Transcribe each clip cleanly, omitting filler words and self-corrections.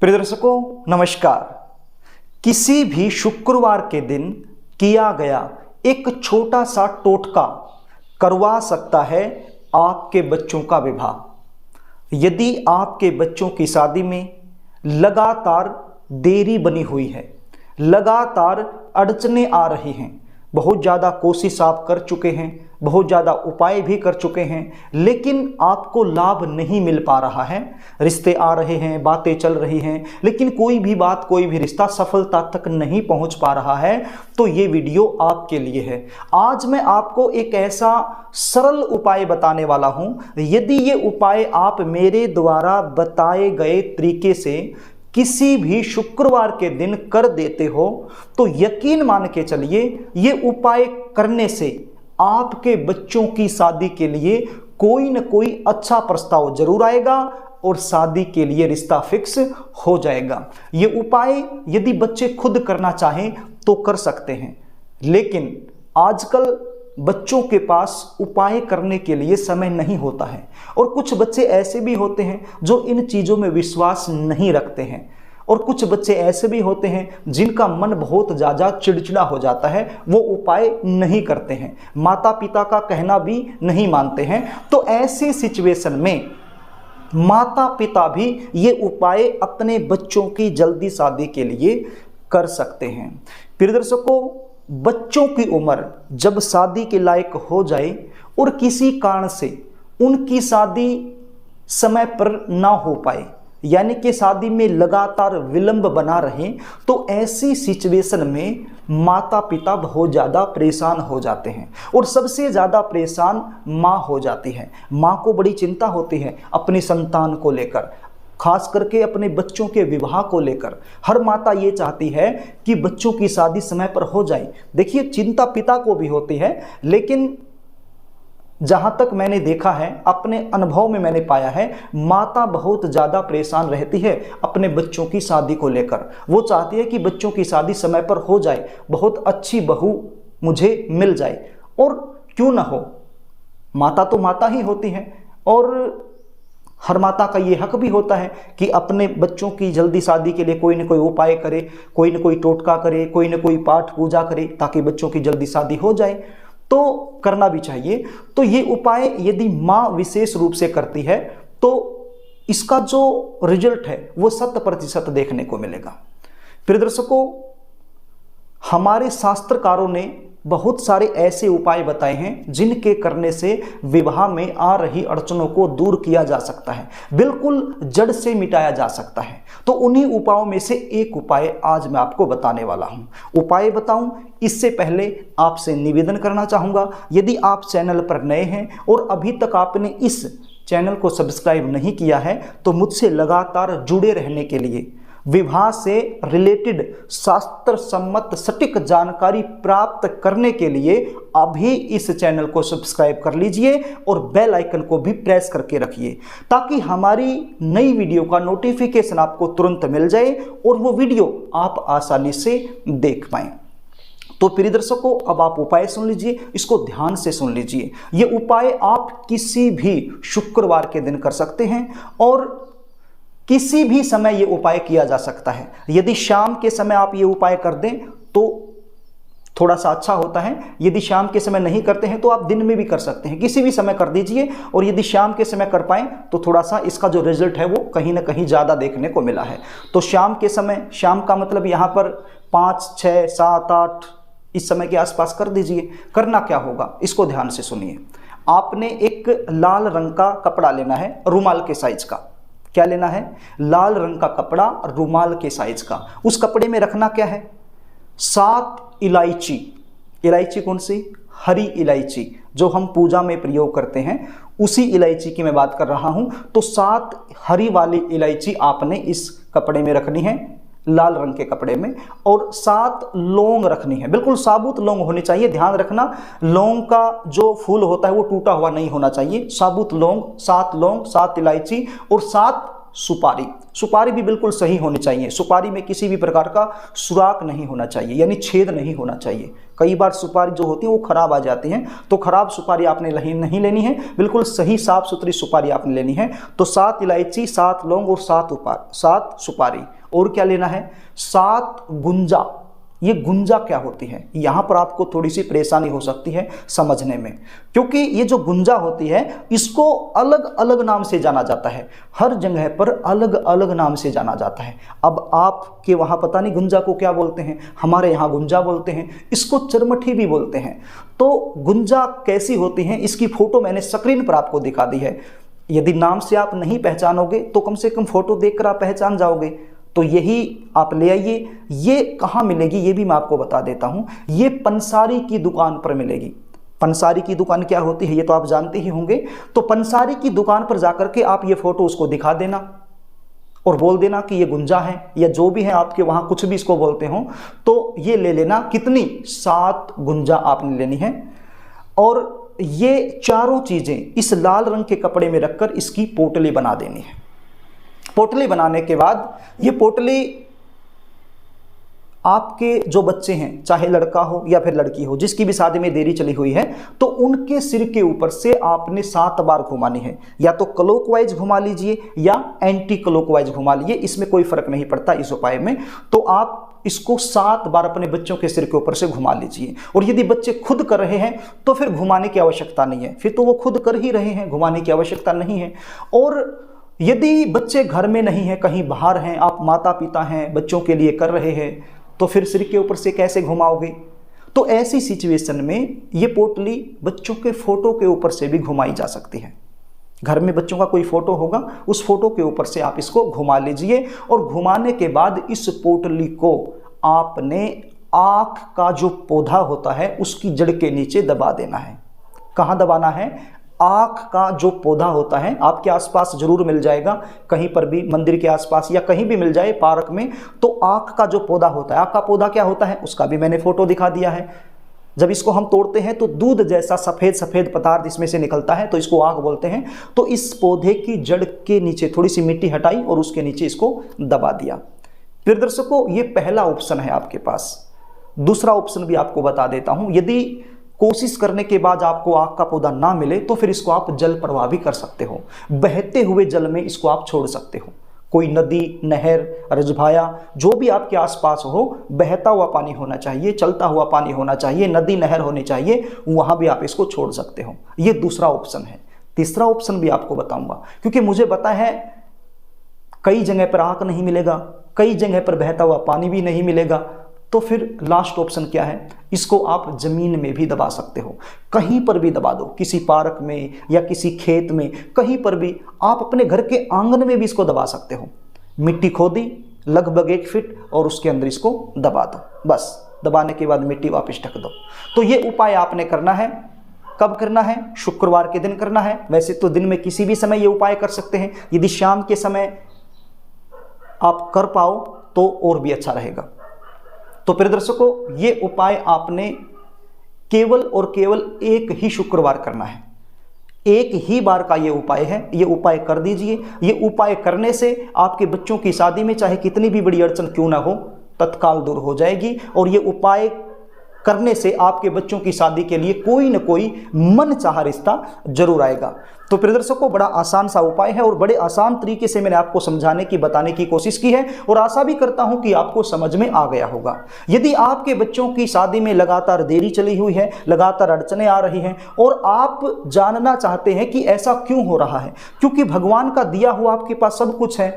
प्रिय दर्शकों नमस्कार। किसी भी शुक्रवार के दिन किया गया एक छोटा सा टोटका करवा सकता है आपके बच्चों का विवाह। यदि आपके बच्चों की शादी में लगातार देरी बनी हुई है, लगातार अड़चने आ रही हैं, बहुत ज़्यादा कोशिश आप कर चुके हैं, बहुत ज़्यादा उपाय भी कर चुके हैं, लेकिन आपको लाभ नहीं मिल पा रहा है। रिश्ते आ रहे हैं, बातें चल रही हैं, लेकिन कोई भी बात, कोई भी रिश्ता सफलता तक नहीं पहुंच पा रहा है, तो ये वीडियो आपके लिए है। आज मैं आपको एक ऐसा सरल उपाय बताने वाला हूं। यदि ये उपाय आप मेरे द्वारा बताए गए तरीके से किसी भी शुक्रवार के दिन कर देते हो तो यकीन मान के चलिए ये उपाय करने से आपके बच्चों की शादी के लिए कोई न कोई अच्छा प्रस्ताव जरूर आएगा और शादी के लिए रिश्ता फिक्स हो जाएगा। ये उपाय यदि बच्चे खुद करना चाहें तो कर सकते हैं, लेकिन आजकल बच्चों के पास उपाय करने के लिए समय नहीं होता है और कुछ बच्चे ऐसे भी होते हैं जो इन चीज़ों में विश्वास नहीं रखते हैं और कुछ बच्चे ऐसे भी होते हैं जिनका मन बहुत ज़्यादा चिड़चिड़ा हो जाता है, वो उपाय नहीं करते हैं, माता पिता का कहना भी नहीं मानते हैं। तो ऐसी सिचुएशन में माता पिता भी ये उपाय अपने बच्चों की जल्दी शादी के लिए कर सकते हैं। प्रिय दर्शकों, बच्चों की उम्र जब शादी के लायक हो जाए और किसी कारण से उनकी शादी समय पर ना हो पाए, यानी कि शादी में लगातार विलंब बना रहे, तो ऐसी सिचुएशन में माता पिता बहुत ज़्यादा परेशान हो जाते हैं और सबसे ज़्यादा परेशान माँ हो जाती है। माँ को बड़ी चिंता होती है अपनी संतान को लेकर, खास करके अपने बच्चों के विवाह को लेकर। हर माता ये चाहती है कि बच्चों की शादी समय पर हो जाए। देखिए, चिंता पिता को भी होती है, लेकिन जहाँ तक मैंने देखा है, अपने अनुभव में मैंने पाया है, माता बहुत ज़्यादा परेशान रहती है अपने बच्चों की शादी को लेकर। वो चाहती है कि बच्चों की शादी समय पर हो जाए, बहुत अच्छी बहू मुझे मिल जाए। और क्यों ना हो, माता तो माता ही होती है और हर माता का ये हक भी होता है कि अपने बच्चों की जल्दी शादी के लिए कोई न कोई उपाय करे, कोई न कोई टोटका करे, कोई न कोई पाठ पूजा करे ताकि बच्चों की जल्दी शादी हो जाए। तो करना भी चाहिए। तो ये उपाय यदि माँ विशेष रूप से करती है तो इसका जो रिजल्ट है वो 100% देखने को मिलेगा। प्रिय दर्शकों, हमारे शास्त्रकारों ने बहुत सारे ऐसे उपाय बताए हैं जिनके करने से विवाह में आ रही अड़चनों को दूर किया जा सकता है, बिल्कुल जड़ से मिटाया जा सकता है। तो उन्हीं उपायों में से एक उपाय आज मैं आपको बताने वाला हूं। उपाय बताऊं इससे पहले आपसे निवेदन करना चाहूँगा, यदि आप चैनल पर नए हैं और अभी तक आपने इस चैनल को सब्सक्राइब नहीं किया है तो मुझसे लगातार जुड़े रहने के लिए, विवाह से रिलेटेड शास्त्र सम्मत सटीक जानकारी प्राप्त करने के लिए अभी इस चैनल को सब्सक्राइब कर लीजिए और बेल आइकन को भी प्रेस करके रखिए ताकि हमारी नई वीडियो का नोटिफिकेशन आपको तुरंत मिल जाए और वो वीडियो आप आसानी से देख पाएं। तो प्रिय दर्शकों, अब आप उपाय सुन लीजिए, इसको ध्यान से सुन लीजिए। ये उपाय आप किसी भी शुक्रवार के दिन कर सकते हैं और किसी भी समय ये उपाय किया जा सकता है। यदि शाम के समय आप ये उपाय कर दें तो थोड़ा सा अच्छा होता है। यदि शाम के समय नहीं करते हैं तो आप दिन में भी कर सकते हैं, किसी भी समय कर दीजिए। और यदि शाम के समय कर पाएं तो थोड़ा सा इसका जो रिजल्ट है वो कहीं ना कहीं ज़्यादा देखने को मिला है। तो शाम के समय, शाम का मतलब यहाँ पर 5, 6, 7, 8 इस समय के आसपास कर दीजिए। करना क्या होगा इसको ध्यान से सुनिए। आपने एक लाल रंग का कपड़ा लेना है, रुमाल के साइज का। क्या लेना है? लाल रंग का कपड़ा, रुमाल के साइज का। उस कपड़े में रखना क्या है? 7 इलायची। इलायची कौन सी? हरी इलायची, जो हम पूजा में प्रयोग करते हैं, उसी इलायची की मैं बात कर रहा हूं। तो 7 हरी वाली इलायची आपने इस कपड़े में रखनी है, लाल रंग के कपड़े में। और 7 लौंग रखनी है, बिल्कुल साबुत लौंग होनी चाहिए। ध्यान रखना, लौंग का जो फूल होता है वो टूटा हुआ नहीं होना चाहिए। साबुत लौंग, 7 लौंग, 7 इलायची और 7 सुपारी। सुपारी भी बिल्कुल सही होनी चाहिए। सुपारी में किसी भी प्रकार का सुराख नहीं होना चाहिए, यानी छेद नहीं होना चाहिए। कई बार सुपारी जो होती है वो खराब आ जाती है, तो खराब सुपारी आपने नहीं लेनी है, बिल्कुल सही साफ सुथरी सुपारी आपने लेनी है। तो 7 इलायची, 7 लौंग और 7 सुपारी। और क्या लेना है? 7 गुंजा। ये गुंजा क्या होती है, यहां पर आपको थोड़ी सी परेशानी हो सकती है समझने में, क्योंकि ये जो गुंजा होती है इसको अलग अलग नाम से जाना जाता है, हर जगह पर अलग अलग नाम से जाना जाता है। अब आपके वहां पता नहीं गुंजा को क्या बोलते हैं, हमारे यहाँ गुंजा बोलते हैं, इसको चरमठी भी बोलते हैं। तो गुंजा कैसी होती है इसकी फोटो मैंने स्क्रीन पर आपको दिखा दी है। यदि नाम से आप नहीं पहचानोगे तो कम से कम फोटो देखकर आप पहचान जाओगे। तो यही आप ले आइए। ये कहाँ मिलेगी ये भी मैं आपको बता देता हूँ, ये पंसारी की दुकान पर मिलेगी। पंसारी की दुकान क्या होती है ये तो आप जानते ही होंगे। तो पंसारी की दुकान पर जाकर के आप ये फोटो उसको दिखा देना और बोल देना कि ये गुंजा है या जो भी है आपके वहाँ कुछ भी इसको बोलते हो, तो ये ले लेना। कितनी? 7 गुंजा आपने लेनी है। और ये चारों चीज़ें इस लाल रंग के कपड़े में रखकर इसकी पोटली बना देनी है। पोटली बनाने के बाद ये पोटली आपके जो बच्चे हैं, चाहे लड़का हो या फिर लड़की हो, जिसकी भी शादी में देरी चली हुई है, तो उनके सिर के ऊपर से आपने 7 बार घुमानी है। या तो क्लॉकवाइज घुमा लीजिए या एंटी क्लॉकवाइज घुमा लीजिए, इसमें कोई फर्क नहीं पड़ता इस उपाय में। तो आप इसको 7 बार अपने बच्चों के सिर के ऊपर से घुमा लीजिए। और यदि बच्चे खुद कर रहे हैं तो फिर घुमाने की आवश्यकता नहीं है, फिर तो वो खुद कर ही रहे हैं, घुमाने की आवश्यकता नहीं है। और यदि बच्चे घर में नहीं हैं, कहीं बाहर हैं, आप माता पिता हैं, बच्चों के लिए कर रहे हैं, तो फिर सिर के ऊपर से कैसे घुमाओगे? तो ऐसी सिचुएशन में ये पोटली बच्चों के फोटो के ऊपर से भी घुमाई जा सकती है। घर में बच्चों का कोई फोटो होगा, उस फोटो के ऊपर से आप इसको घुमा लीजिए। और घुमाने के बाद इस पोटली को आपने आँख का जो पौधा होता है उसकी जड़ के नीचे दबा देना है। कहाँ दबाना है? आँख का जो पौधा होता है, आपके आसपास जरूर मिल जाएगा, कहीं पर भी मंदिर के आसपास या कहीं भी मिल जाए, पार्क में। तो आँख का जो पौधा होता है, आँख का पौधा क्या होता है उसका भी मैंने फोटो दिखा दिया है। जब इसको हम तोड़ते हैं तो दूध जैसा सफ़ेद सफ़ेद पदार्थ इसमें से निकलता है, तो इसको आँख बोलते हैं। तो इस पौधे की जड़ के नीचे थोड़ी सी मिट्टी हटाई और उसके नीचे इसको दबा दिया। प्रिय दर्शकों, ये पहला ऑप्शन है आपके पास। दूसरा ऑप्शन भी आपको बता देता हूँ। यदि कोशिश करने के बाद आपको आग का पौधा ना मिले तो फिर इसको आप जल प्रवाह भी कर सकते हो, बहते हुए जल में इसको आप छोड़ सकते हो। कोई नदी, नहर, रजभाया जो भी आपके आसपास हो, बहता हुआ पानी होना चाहिए, चलता हुआ पानी होना चाहिए, नदी नहर होनी चाहिए, वहां भी आप इसको छोड़ सकते हो। ये दूसरा ऑप्शन है। तीसरा ऑप्शन भी आपको बताऊंगा, क्योंकि मुझे पता है कई जगह पर आग नहीं मिलेगा, कई जगह पर बहता हुआ पानी भी नहीं मिलेगा। तो फिर लास्ट ऑप्शन क्या है? इसको आप जमीन में भी दबा सकते हो, कहीं पर भी दबा दो, किसी पार्क में या किसी खेत में, कहीं पर भी। आप अपने घर के आंगन में भी इसको दबा सकते हो। मिट्टी खोदी लगभग 1 फीट और उसके अंदर इसको दबा दो, बस दबाने के बाद मिट्टी वापस ढक दो। तो ये उपाय आपने करना है। कब करना है? शुक्रवार के दिन करना है। वैसे तो दिन में किसी भी समय ये उपाय कर सकते हैं, यदि शाम के समय आप कर पाओ तो और भी अच्छा रहेगा। तो प्रिय दर्शकों, ये उपाय आपने केवल और केवल एक ही शुक्रवार करना है। एक ही बार का ये उपाय है, ये उपाय कर दीजिए। ये उपाय करने से आपके बच्चों की शादी में चाहे कितनी भी बड़ी अड़चन क्यों ना हो, तत्काल दूर हो जाएगी। और ये उपाय करने से आपके बच्चों की शादी के लिए कोई न कोई मनचाहा रिश्ता जरूर आएगा। तो प्रिय दर्शकों, बड़ा आसान सा उपाय है और बड़े आसान तरीके से मैंने आपको समझाने की, बताने की कोशिश की है और आशा भी करता हूं कि आपको समझ में आ गया होगा। यदि आपके बच्चों की शादी में लगातार देरी चली हुई है, लगातार अड़चनें आ रही हैं और आप जानना चाहते हैं कि ऐसा क्यों हो रहा है, क्योंकि भगवान का दिया हुआ आपके पास सब कुछ है,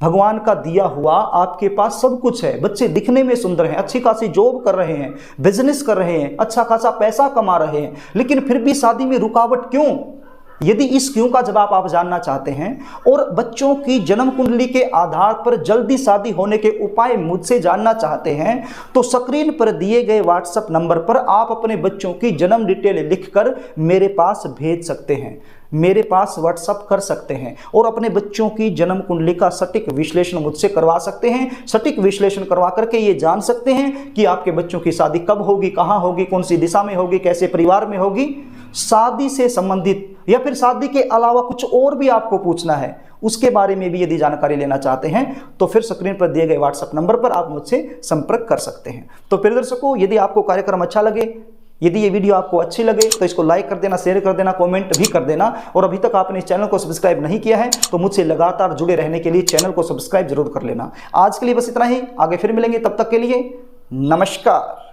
भगवान का दिया हुआ आपके पास सब कुछ है। बच्चे दिखने में सुंदर हैं, अच्छी खासी जॉब कर रहे हैं, बिजनेस कर रहे हैं, अच्छा खासा पैसा कमा रहे हैं, लेकिन फिर भी शादी में रुकावट क्यों? यदि इस क्यों का जवाब आप जानना चाहते हैं और बच्चों की जन्म कुंडली के आधार पर जल्दी शादी होने के उपाय मुझसे जानना चाहते हैं, तो स्क्रीन पर दिए गए व्हाट्सएप नंबर पर आप अपने बच्चों की जन्म डिटेल लिखकर मेरे पास भेज सकते हैं, मेरे पास व्हाट्सएप कर सकते हैं और अपने बच्चों की जन्म कुंडली का सटीक विश्लेषण मुझसे करवा सकते हैं। सटीक विश्लेषण करवा करके ये जान सकते हैं कि आपके बच्चों की शादी कब होगी, कहाँ होगी, कौन सी दिशा में होगी, कैसे परिवार में होगी। शादी से संबंधित या फिर शादी के अलावा कुछ और भी आपको पूछना है, उसके बारे में भी यदि जानकारी लेना चाहते हैं तो फिर स्क्रीन पर दिए गए व्हाट्सएप नंबर पर आप मुझसे संपर्क कर सकते हैं। तो प्रिय दर्शकों, यदि आपको कार्यक्रम अच्छा लगे, यदि ये वीडियो आपको अच्छी लगे तो इसको लाइक कर देना, शेयर कर देना, कमेंट भी कर देना। और अभी तक आपने इस चैनल को सब्सक्राइब नहीं किया है तो मुझसे लगातार जुड़े रहने के लिए चैनल को सब्सक्राइब जरूर कर लेना। आज के लिए बस इतना ही, आगे फिर मिलेंगे, तब तक के लिए नमस्कार।